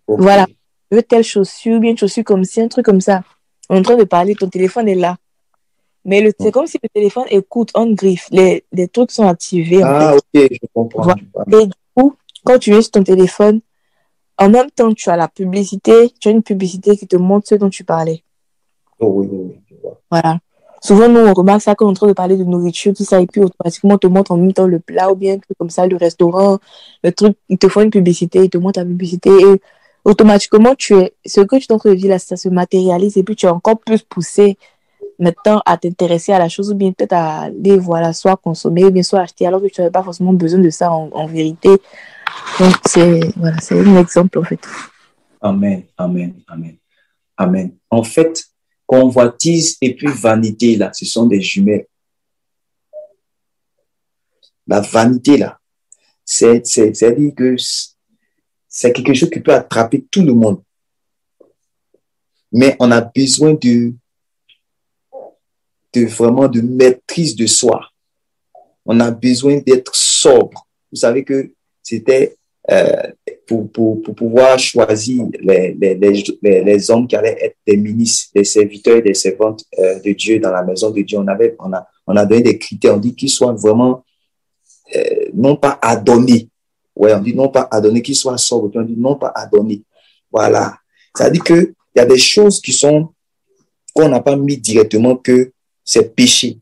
Speaker 2: voilà, je veux telle chaussure, ou bien une chaussure comme ci, un truc comme ça. On est en train de parler, ton téléphone est là. Mais c'est comme si le téléphone écoute, on griffe, les trucs sont activés, en fait.
Speaker 1: Ok, je comprends.
Speaker 2: Voilà. Et du coup, quand tu es sur ton téléphone, en même temps, tu as une publicité qui te montre ce dont tu parlais.
Speaker 1: Oui.
Speaker 2: Voilà. Souvent, nous, on remarque ça quand on est en train de parler de nourriture, tout ça, et puis automatiquement, on te montre en même temps le plat ou bien un truc comme ça, le restaurant, le truc, ils te font une publicité, ils te montrent la publicité, et automatiquement, ce que tu es en train de dire là, ça se matérialise, et puis tu es encore plus poussé maintenant à t'intéresser à la chose, ou bien peut-être à aller, voilà, soit consommer, ou bien soit acheter, alors que tu n'avais pas forcément besoin de ça en vérité. Donc, c'est un exemple, en fait.
Speaker 1: Amen. En fait, convoitise et puis vanité, là, ce sont des jumelles. La vanité, là, c'est-à-dire que c'est quelque chose qui peut attraper tout le monde. Mais on a besoin vraiment de maîtrise de soi. On a besoin d'être sobre. Vous savez que c'était pour pouvoir choisir les hommes qui allaient être des ministres, des serviteurs et des servantes de Dieu dans la maison de Dieu. On a donné des critères. On dit qu'ils soient vraiment non pas adonnés. Ouais, on dit non pas adonnés, qu'ils soient sobres. On dit non pas adonnés. Voilà. Ça dit que il y a des choses qu'on n'a pas mis directement que c'est péché.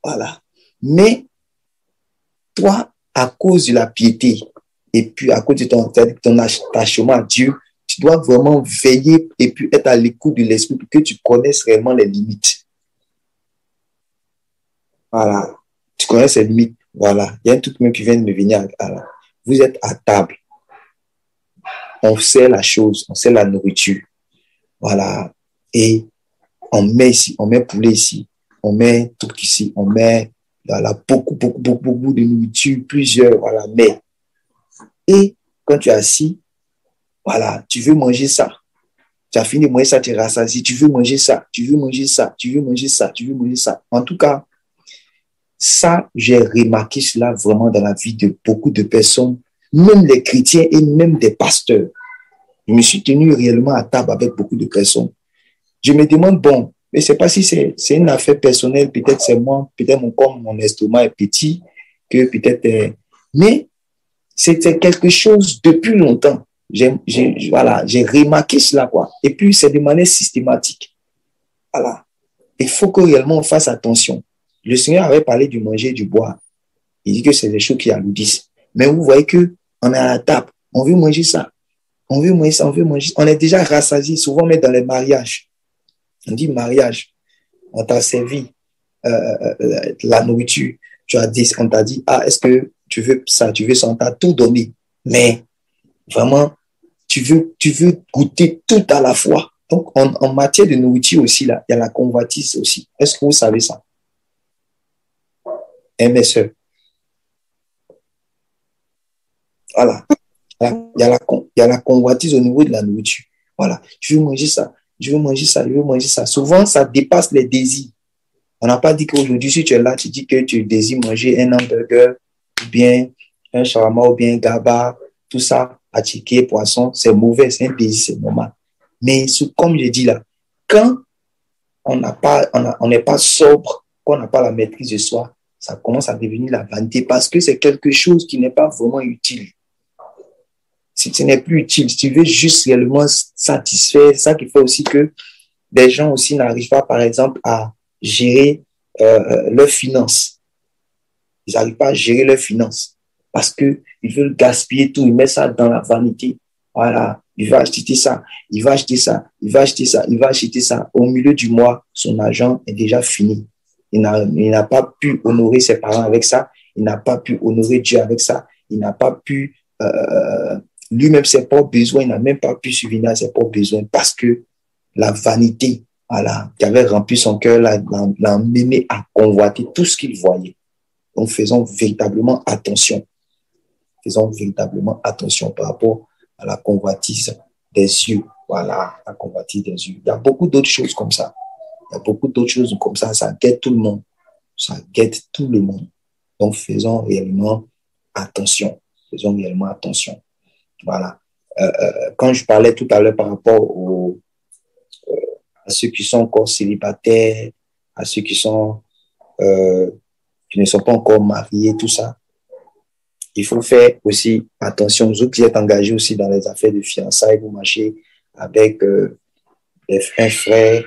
Speaker 1: Voilà. Mais toi, à cause de la piété et puis à cause de ton attachement à Dieu, tu dois vraiment veiller et puis être à l'écoute de l'esprit pour que tu connaisses réellement les limites. Voilà. Tu connais ces limites. Voilà. Il y a un truc même qui vient de me venir. Vous êtes à table. On sait la chose, on sait la nourriture. Voilà. Et on met ici, on met poulet ici, on met truc ici, on met voilà, beaucoup de nourriture, plusieurs, voilà, mais. Et quand tu es assis, voilà, tu veux manger ça. Tu as fini de manger ça, tu es rassasié, tu veux manger ça, tu veux manger ça, tu veux manger ça, tu veux manger ça. En tout cas, ça, j'ai remarqué cela vraiment dans la vie de beaucoup de personnes, même les chrétiens et même des pasteurs. Je me suis tenu réellement à table avec beaucoup de personnes. Je me demande, bon, mais c'est pas si c'est une affaire personnelle, peut-être c'est moi, peut-être mon estomac est petit, que peut-être, mais C'était quelque chose depuis longtemps. Voilà, j'ai remarqué cela, quoi. Et puis, c'est de manière systématique. Voilà. Il faut que réellement on fasse attention. Le Seigneur avait parlé du manger et du boire. Il dit que c'est des choses qui alourdissent. Mais vous voyez que on est à la table. On veut manger ça. On veut manger ça. On veut manger ça. On est déjà rassasié. Souvent, même dans les mariages. On dit mariage. On t'a servi la nourriture. On t'a dit, ah, est-ce que tu veux ça, tu veux ça, on t'a tout donné. Mais vraiment, tu veux goûter tout à la fois. Donc, en matière de nourriture aussi, là, il y a la convoitise aussi. Est-ce que vous savez ça? Mes soeurs. Voilà. Il y a la convoitise au niveau de la nourriture. Voilà. Je veux manger ça. Je veux manger ça. Je veux manger ça. Souvent, ça dépasse les désirs. On n'a pas dit qu'aujourd'hui, si tu es là, tu dis que tu désires manger un hamburger, ou bien un shawarma, ou bien un gaba, tout ça, attiqué, poisson, c'est mauvais, c'est un désir, c'est normal. Mais comme je dis là, quand on n'est pas sobre, quand on n'a pas la maîtrise de soi, ça commence à devenir la vanité parce que c'est quelque chose qui n'est pas vraiment utile. Si ce n'est plus utile, si tu veux juste réellement satisfaire, c'est ça qui fait aussi que des gens aussi n'arrivent pas, par exemple, à gérer leurs finances. Ils n'arrivent pas à gérer leurs finances parce qu'ils veulent gaspiller tout, ils mettent ça dans la vanité. Voilà, il va acheter ça, il va acheter ça, il va acheter ça, il va acheter ça. Au milieu du mois, son argent est déjà fini. Il n'a pas pu honorer ses parents avec ça, il n'a pas pu honorer Dieu avec ça, il n'a pas pu lui-même ses propres besoins, il n'a même pas pu subvenir à ses propres besoins parce que la vanité, voilà, qui avait rempli son cœur, l'a mené à convoiter tout ce qu'il voyait. Donc, faisons véritablement attention. Faisons véritablement attention par rapport à la convoitise des yeux. Voilà, la convoitise des yeux. Il y a beaucoup d'autres choses comme ça. Il y a beaucoup d'autres choses comme ça. Ça guette tout le monde. Ça guette tout le monde. Donc, faisons réellement attention. Faisons réellement attention. Voilà. Quand je parlais tout à l'heure par rapport à ceux qui sont encore célibataires, à ceux qui ne sont pas encore mariés, tout ça, il faut faire aussi attention. Vous qui êtes engagés aussi dans les affaires de fiançailles, vous marchez avec un frère,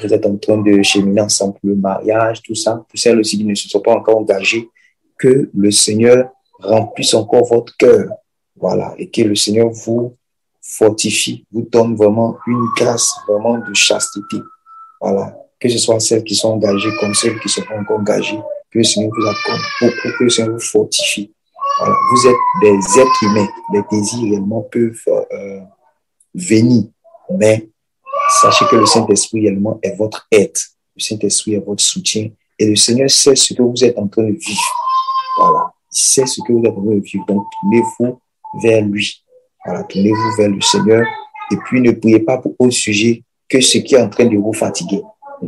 Speaker 1: vous êtes en train de cheminer ensemble pour le mariage, tout ça. Pour celles aussi qui ne se sont pas encore engagés, que le Seigneur remplisse encore votre cœur. Voilà. Et que le Seigneur vous fortifie, vous donne vraiment une grâce vraiment de chasteté. Voilà. Que ce soit celles qui sont engagées comme celles qui ne sont pas encore engagées. Que le Seigneur vous accorde beaucoup, que le Seigneur vous fortifie. Voilà. Vous êtes des êtres humains. Les désirs réellement peuvent venir. Mais sachez que le Saint-Esprit réellement est votre aide. Le Saint-Esprit est votre soutien. Et le Seigneur sait ce que vous êtes en train de vivre. Voilà. Il sait ce que vous êtes en train de vivre. Donc, tournez-vous vers lui. Voilà. Tournez-vous vers le Seigneur. Et puis, ne priez pas pour autre sujet que ce qui est en train de vous fatiguer.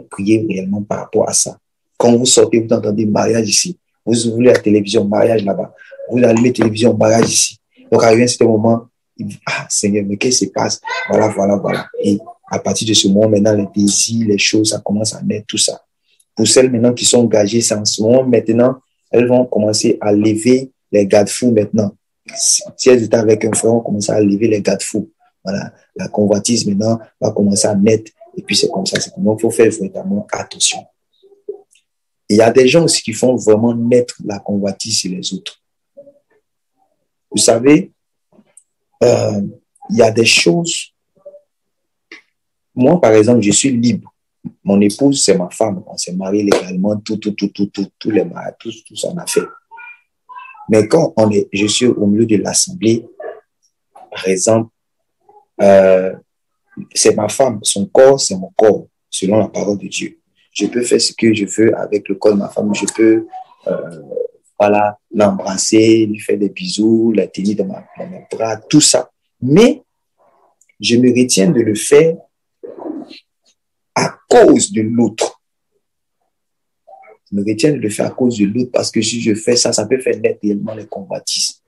Speaker 1: Priez réellement par rapport à ça. Quand vous sortez, vous entendez mariage ici. Vous ouvrez la télévision, mariage là-bas. Vous allumez la télévision, mariage ici. Donc, à un certain moment, il dit, ah, Seigneur, mais qu'est-ce qui se passe? Voilà, voilà, voilà. Et à partir de ce moment, maintenant, les désirs, les choses, ça commence à naître, tout ça. Pour celles maintenant qui sont engagées, c'est en ce moment, maintenant, elles vont commencer à lever les garde-fous maintenant. Si elles étaient avec un frère, on commence à lever les garde-fous. Voilà. La convoitise maintenant va commencer à naître. Et puis c'est comme ça. Donc, il faut faire vraiment attention. Et il y a des gens aussi qui font vraiment naître la convoitise sur les autres. Vous savez, il y a des choses. Moi, par exemple, je suis libre. Mon épouse, c'est ma femme. On s'est mariés légalement, tous les mariages, tout ça on a fait. Mais quand je suis au milieu de l'assemblée, par exemple, c'est ma femme, son corps, c'est mon corps, selon la parole de Dieu. Je peux faire ce que je veux avec le corps de ma femme. Je peux, voilà, l'embrasser, lui faire des bisous, la tenir dans mes bras, tout ça. Mais je me retiens de le faire à cause de l'autre. Je me retiens de le faire à cause de l'autre parce que si je fais ça, ça peut faire naître réellement les convoitises.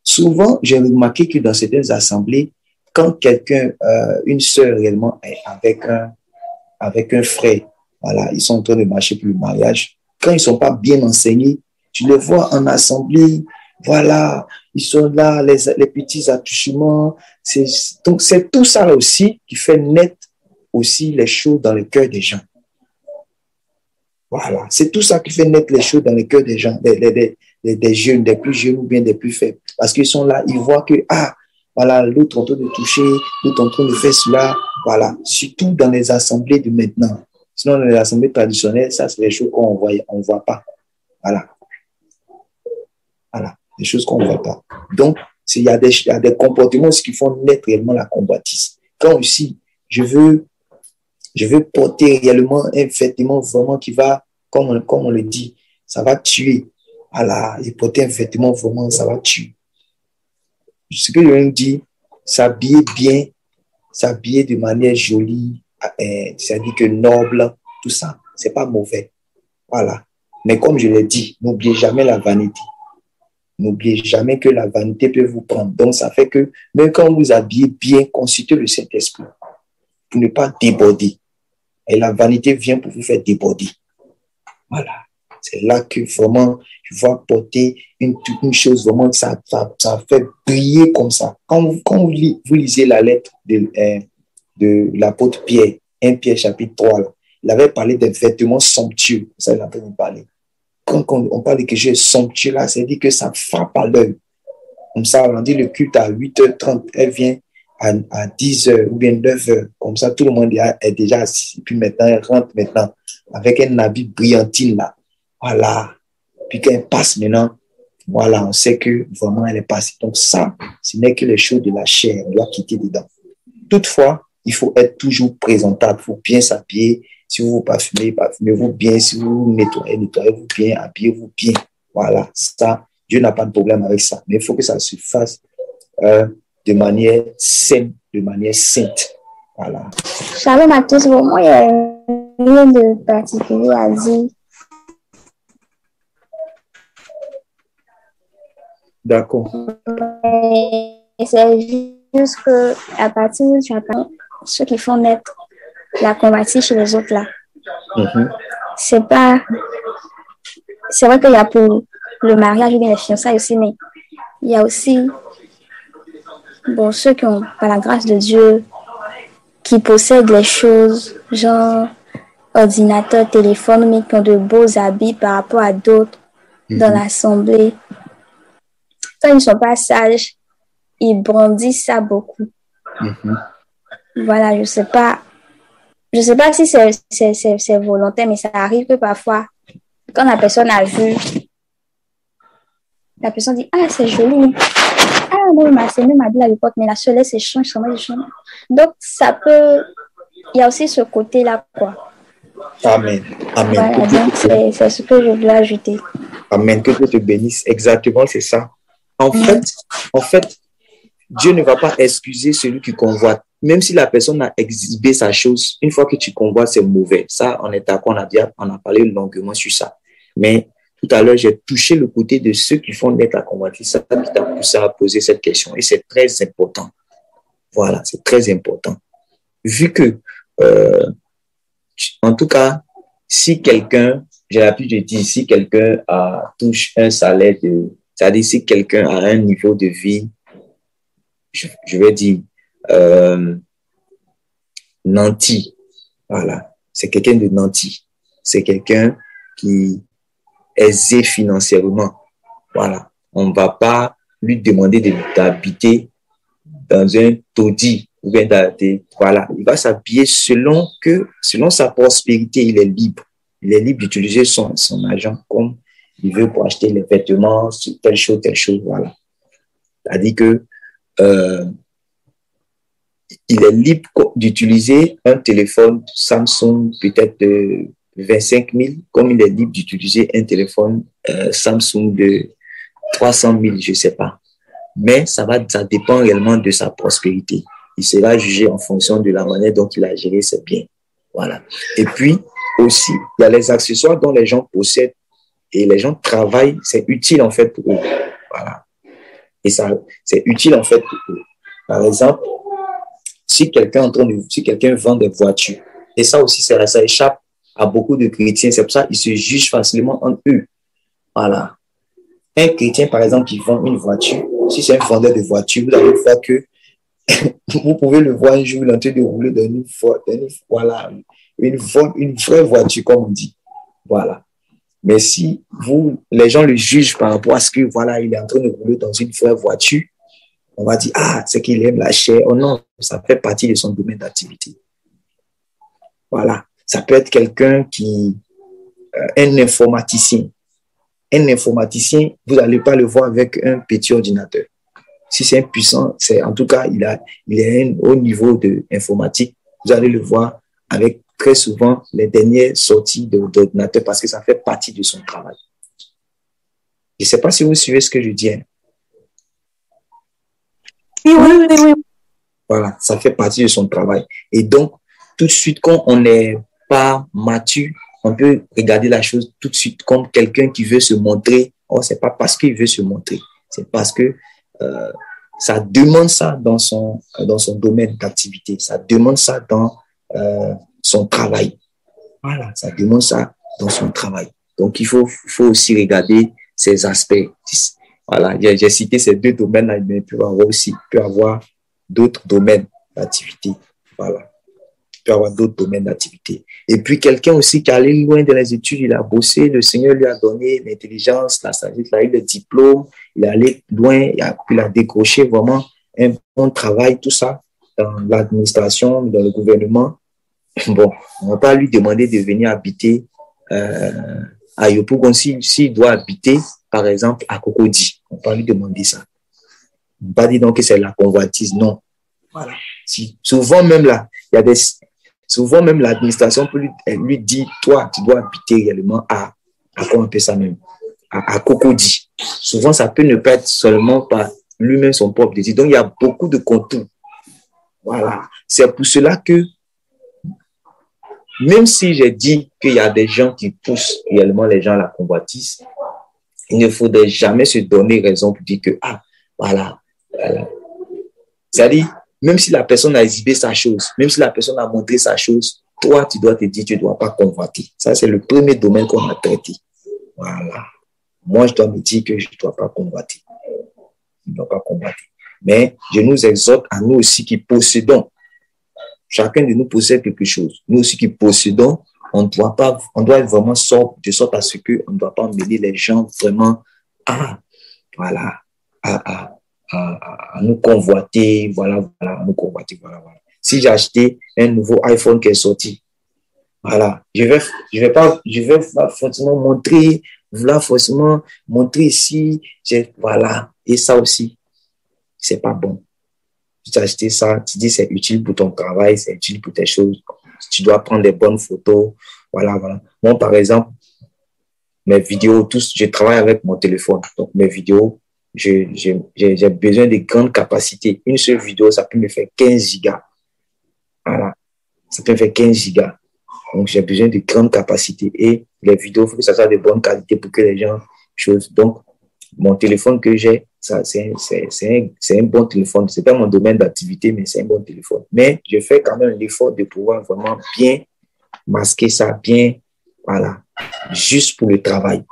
Speaker 1: Souvent, j'ai remarqué que dans certaines assemblées, quand quelqu'un, une sœur réellement est avec un frère, voilà, ils sont en train de marcher pour le mariage, quand ils ne sont pas bien enseignés, tu les vois en assemblée, Voilà, ils sont là, les petits attouchements. Donc, c'est tout ça là aussi qui fait naître aussi les choses dans le cœur des gens. Voilà, c'est tout ça qui fait naître les choses dans le cœur des gens, des jeunes, des plus jeunes ou bien des plus faibles. Parce qu'ils sont là, ils voient que, ah, voilà, l'autre en train de toucher, l'autre en train de faire cela. Voilà, surtout dans les assemblées de maintenant. Sinon, dans les assemblées traditionnelles, ça, c'est les choses qu'on voit, on voit pas. Voilà. Voilà, des choses qu'on ne voit pas. Donc, il y a des comportements qui font naître réellement la convoitise. Quand aussi, je veux porter réellement un vêtement vraiment qui va, comme on le dit, ça va tuer. Voilà, et porter un vêtement vraiment, ça va tuer. Ce que je viens de dire, s'habiller bien, s'habiller de manière jolie, c'est-à-dire que noble, tout ça, c'est pas mauvais. Voilà. Mais comme je l'ai dit, n'oubliez jamais la vanité. N'oubliez jamais que la vanité peut vous prendre. Donc, ça fait que même quand vous habillez bien, consultez le Saint-Esprit pour ne pas déborder. Et la vanité vient pour vous faire déborder. Voilà. C'est là que vraiment, tu vas porter une chose vraiment, ça fait briller comme ça. Quand vous lisez la lettre de l'apôtre Pierre, 1 Pierre chapitre 3, là, il avait parlé des vêtements somptueux. Ça, il a pu nous parler. Quand on parle de quelque chose de somptueux, là, c'est dit que ça frappe à l'œil. Comme ça, on dit le culte à 8h30, elle vient à 10h ou bien 9h. Comme ça, tout le monde est déjà assis. Puis maintenant, elle rentre maintenant avec un habit brillantine là. Voilà. Puis quand elle passe maintenant, voilà, on sait que vraiment elle est passée. Donc ça, ce n'est que les choses de la chair. On doit quitter dedans. Toutefois, il faut être toujours présentable. Il faut bien s'habiller. Si vous vous parfumez, parfumez-vous bien. Si vous nettoyez, nettoyez-vous bien. Habillez-vous bien. Voilà, ça, Dieu n'a pas de problème avec ça. Mais il faut que ça se fasse de manière saine, de manière sainte. Voilà.
Speaker 3: Shalom à tous. Bon, moi, il n'y a rien de particulier à dire.
Speaker 1: D'accord.
Speaker 3: C'est juste que à partir où tu attends ceux qui font naître la convoitise chez les autres là, c'est vrai qu'il y a pour le mariage ou bien les fiançailles aussi, mais il y a aussi ceux qui ont, par la grâce de Dieu, qui possèdent les choses, genre ordinateur, téléphone, mais qui ont de beaux habits par rapport à d'autres dans l'assemblée. Quand ils ne sont pas sages, ils brandissent ça beaucoup. Voilà, je sais pas si c'est volontaire, mais ça arrive que parfois, quand la personne a vu, la personne dit, ah, c'est joli. Ah, non, ma sœur m'a dit à l'époque, mais la seule c'est change. Donc, il y a aussi ce côté-là, quoi.
Speaker 1: Amen. Amen.
Speaker 3: Voilà, donc c'est ce que je voulais ajouter.
Speaker 1: Amen. Que Dieu te bénisse. Exactement, c'est ça. En fait, Dieu ne va pas excuser celui qui convoite. Même si la personne a exhibé sa chose, une fois que tu convoites, c'est mauvais. Ça, on est d'accord, on a parlé longuement sur ça. Mais tout à l'heure, j'ai touché le côté de ceux qui font naître la convoitise. Ça qui t'a poussé à poser cette question. Et c'est très important. Voilà, c'est très important. Vu que, en tout cas, si quelqu'un, j'ai l'habitude de dire, si quelqu'un touche un salaire c'est-à-dire si quelqu'un a un niveau de vie, je vais dire, nanti. Voilà. C'est quelqu'un de nanti. C'est quelqu'un qui est aisé financièrement. Voilà. On ne va pas lui demander d'habiter dans un taudis ou bien voilà. Il va s'habiller selon sa prospérité. Il est libre. Il est libre d'utiliser son argent comme il veut pour acheter les vêtements, telle chose, voilà. C'est-à-dire que il est libre d'utiliser un téléphone Samsung peut-être de 25 000, comme il est libre d'utiliser un téléphone Samsung de 300 000, je ne sais pas. Mais ça dépend réellement de sa prospérité. Il sera jugé en fonction de la manière dont il a géré ses biens. Voilà. Et puis, aussi, il y a les accessoires dont les gens possèdent et les gens travaillent. C'est utile, en fait, pour eux. Voilà. Et ça, c'est utile, en fait, pour eux. Par exemple, si quelqu'un vend des voitures, et ça aussi, ça échappe à beaucoup de chrétiens. C'est pour ça qu'ils se jugent facilement entre eux. Voilà. Un chrétien, par exemple, qui vend une voiture, si c'est un vendeur de voiture, vous allez voir que vous pouvez le voir un jour, il est en train de rouler dans voilà, une vraie voiture, comme on dit. Voilà. Mais si les gens le jugent par rapport à ce que, voilà, il est en train de rouler dans une vraie voiture, on va dire, ah, c'est qu'il aime la chair. Oh non, ça fait partie de son domaine d'activité. Voilà. Ça peut être quelqu'un un informaticien. Un informaticien, vous n'allez pas le voir avec un petit ordinateur. Si c'est un puissant, en tout cas, il est un haut niveau de informatique. Vous allez le voir avec très souvent les dernières sorties d'ordinateur parce que ça fait partie de son travail. Je ne sais pas si vous suivez ce que je dis. Hein.
Speaker 2: Oui.
Speaker 1: Voilà, ça fait partie de son travail. Et donc, tout de suite, quand on n'est pas mature, on peut regarder la chose tout de suite comme quelqu'un qui veut se montrer. Oh, c'est pas parce qu'il veut se montrer, c'est parce que ça demande ça dans son domaine d'activité, ça demande ça dans son travail. Voilà, ça demande ça dans son travail. Donc, il faut aussi regarder ces aspects. Voilà, j'ai cité ces deux domaines-là, mais il peut avoir d'autres domaines d'activité. Voilà. Il peut avoir d'autres domaines d'activité. Et puis, quelqu'un aussi qui est allé loin dans les études, il a bossé, le Seigneur lui a donné l'intelligence, la sagesse, il a eu le diplôme, il est allé loin, il a décroché vraiment un bon travail, tout ça, dans l'administration, dans le gouvernement. Bon, on ne va pas lui demander de venir habiter à Yopougon s'il doit habiter, par exemple, à Cocody. On ne va pas lui demander ça. On ne va pas dire donc que c'est la convoitise, non. Voilà. Souvent même là, souvent même l'administration peut lui dire, toi, tu dois habiter réellement à comment on appelle ça même, à Cocody. Souvent, ça peut ne pas être seulement par lui-même son propre désir. Donc, il y a beaucoup de contours. Voilà. C'est pour cela que même si j'ai dit qu'il y a des gens qui poussent réellement les gens à la convoitise, il ne faudrait jamais se donner raison pour dire que, voilà. C'est-à-dire, même si la personne a exhibé sa chose, même si la personne a montré sa chose, toi, tu dois te dire, tu ne dois pas convoiter. Ça, c'est le premier domaine qu'on a traité. Voilà. Moi, je dois me dire que je ne dois pas convoiter. Je ne dois pas convoiter. Mais je nous exhorte à nous aussi qui possédons. Chacun de nous possède quelque chose. Nous aussi qui possédons, on doit être vraiment sobre de sorte à ce qu'on ne doit pas mêler les gens vraiment à nous convoiter, voilà. Si j'ai acheté un nouveau iPhone qui est sorti, voilà, je vais pas forcément montrer ici, voilà, et ça aussi, c'est pas bon. Tu as acheté ça, tu dis c'est utile pour ton travail, c'est utile pour tes choses. Tu dois prendre des bonnes photos. Voilà. Moi, par exemple, mes vidéos, je travaille avec mon téléphone. Donc, mes vidéos, j'ai besoin de grandes capacités. Une seule vidéo, ça peut me faire 15 gigas. Voilà. Ça peut me faire 15 gigas. Donc, j'ai besoin de grandes capacités. Et les vidéos, il faut que ça soit de bonne qualité pour que les gens chose. Donc, mon téléphone que j'ai, c'est un bon téléphone. C'est pas mon domaine d'activité, mais c'est un bon téléphone. Mais je fais quand même l'effort de pouvoir vraiment bien masquer ça, bien, voilà, juste pour le travail.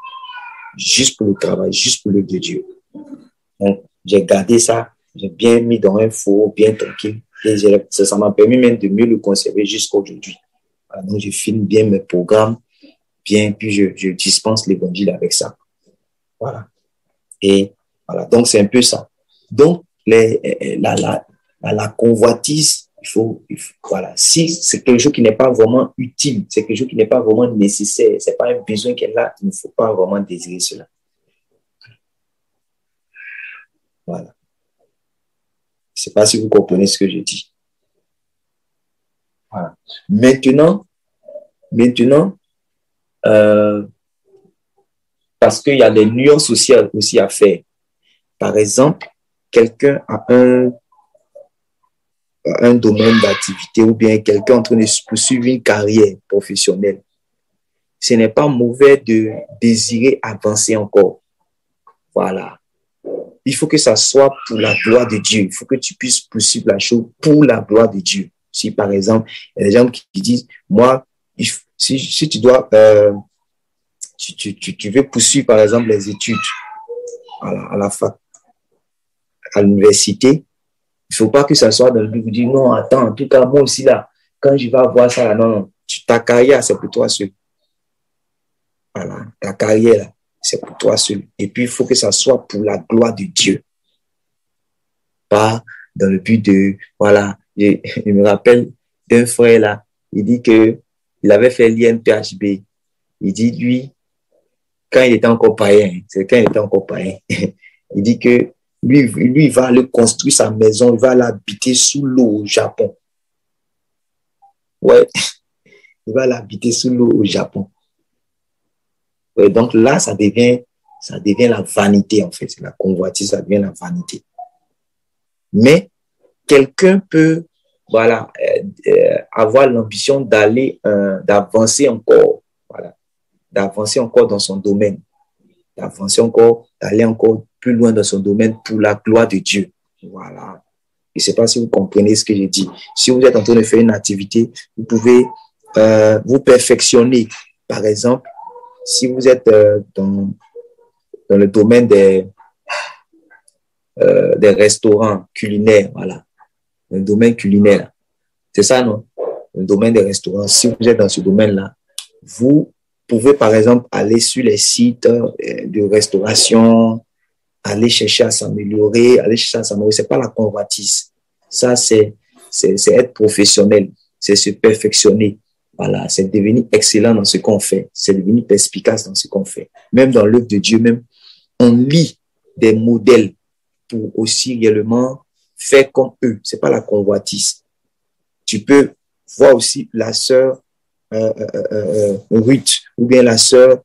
Speaker 1: Juste pour le de Dieu. Donc, j'ai gardé ça, j'ai bien mis dans un four, bien tranquille. Et ça m'a permis même de mieux le conserver jusqu'à aujourd'hui. Donc, je filme bien mes programmes, bien, puis je dispense l'évangile avec ça. Voilà. Et voilà, donc c'est un peu ça. Donc, la convoitise, il faut, voilà, si c'est quelque chose qui n'est pas vraiment utile, c'est quelque chose qui n'est pas vraiment nécessaire, c'est pas un besoin qu'elle a, il ne faut pas vraiment désirer cela. Voilà. Je ne sais pas si vous comprenez ce que je dis. Voilà. Maintenant, parce qu'il y a des nuances sociales aussi à faire. Par exemple, quelqu'un a un domaine d'activité ou bien quelqu'un en train de poursuivre une carrière professionnelle. Ce n'est pas mauvais de désirer avancer encore. Voilà. Il faut que ça soit pour la gloire de Dieu. Il faut que tu puisses poursuivre la chose pour la gloire de Dieu. Si par exemple, il y a des gens qui disent, moi, si tu dois, tu veux poursuivre par exemple les études, à la fac, à l'université, il ne faut pas que ça soit dans le but de vous dire non, attends, en tout cas, moi aussi là, quand je vais voir ça là, non, ta carrière, c'est pour toi seul. Voilà, ta carrière là, c'est pour toi seul. Et puis, il faut que ça soit pour la gloire de Dieu. Pas dans le but de, voilà, je me rappelle d'un frère là, il dit que il avait fait l'INPHB. Il dit, lui, quand il était encore païen, c'est quand il était encore païen, il dit que lui, il va aller construire sa maison, il va l'habiter sous l'eau au Japon. Ouais, il va l'habiter sous l'eau au Japon. Ouais, donc là, ça devient la vanité, en fait. C'est la convoitise, ça devient la vanité. Mais quelqu'un peut, voilà, avoir l'ambition d'avancer encore, voilà, d'avancer encore dans son domaine, d'aller encore plus loin dans son domaine pour la gloire de Dieu. Voilà. Je ne sais pas si vous comprenez ce que j'ai dit. Si vous êtes en train de faire une activité, vous pouvez vous perfectionner. Par exemple, si vous êtes dans le domaine des restaurants culinaires, voilà, le domaine culinaire, c'est ça, non? Le domaine des restaurants. Si vous êtes dans ce domaine-là, vous pouvez, par exemple, aller sur les sites de restauration, aller chercher à s'améliorer, C'est pas la convoitise. Ça, c'est être professionnel, c'est se perfectionner. Voilà, c'est devenir excellent dans ce qu'on fait, c'est devenir perspicace dans ce qu'on fait. Même dans l'œuvre de Dieu, même, on lit des modèles pour aussi réellement faire comme eux. C'est pas la convoitise. Tu peux voir aussi la sœur Ruth ou bien la sœur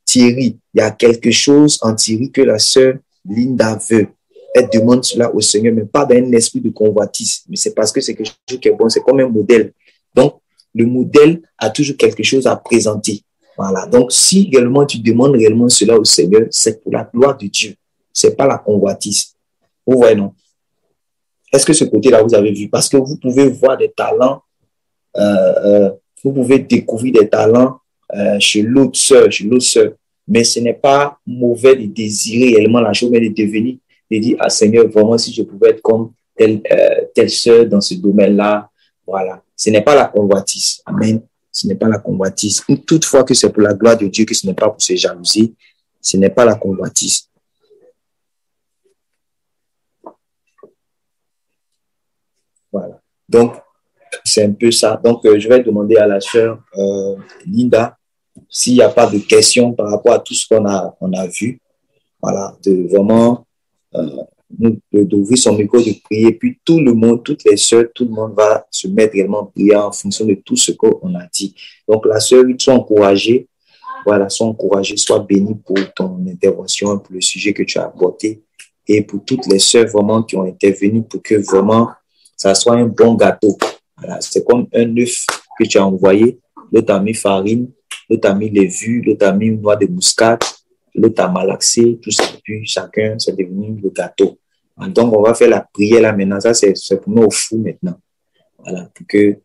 Speaker 1: Thierry. Il y a quelque chose en Thierry que la sœur Linda veut. Elle demande cela au Seigneur, mais pas dans un esprit de convoitise. Mais c'est parce que c'est quelque chose qui est bon. C'est comme un modèle. Donc, le modèle a toujours quelque chose à présenter. Voilà. Donc, si réellement tu demandes réellement cela au Seigneur, c'est pour la gloire de Dieu. C'est pas la convoitise. Vous voyez, non? Est-ce que ce côté-là, vous avez vu? Parce que vous pouvez voir des talents, vous pouvez découvrir des talents chez l'autre sœur, mais ce n'est pas mauvais de désirer réellement la chose, mais de devenir, de dire, ah Seigneur, vraiment, si je pouvais être comme telle sœur dans ce domaine-là, voilà. Ce n'est pas la convoitise. Amen. Ce n'est pas la convoitise. Toutefois que c'est pour la gloire de Dieu, que ce n'est pas pour se jalouser, ce n'est pas la convoitise. Voilà. Donc, c'est un peu ça. Donc, je vais demander à la sœur Linda s'il n'y a pas de questions par rapport à tout ce qu'on a vu. Voilà, de vraiment d'ouvrir son micro, de prier. Puis tout le monde, toutes les sœurs, tout le monde va se mettre réellement à prier en fonction de tout ce qu'on a dit. Donc, la sœur, sois encouragée. Voilà, sois encouragée, sois bénie pour ton intervention, pour le sujet que tu as apporté et pour toutes les sœurs vraiment qui ont intervenu pour que vraiment ça soit un bon gâteau. Voilà, c'est comme un œuf que tu as envoyé. L'autre a mis farine, l'autre a mis levure, l'autre a mis une noix de muscade, l'autre a malaxé, tout ça. Puis chacun, c'est devenu le gâteau. Donc, on va faire la prière là maintenant. Ça, c'est pour nous au fou maintenant. Voilà, pour que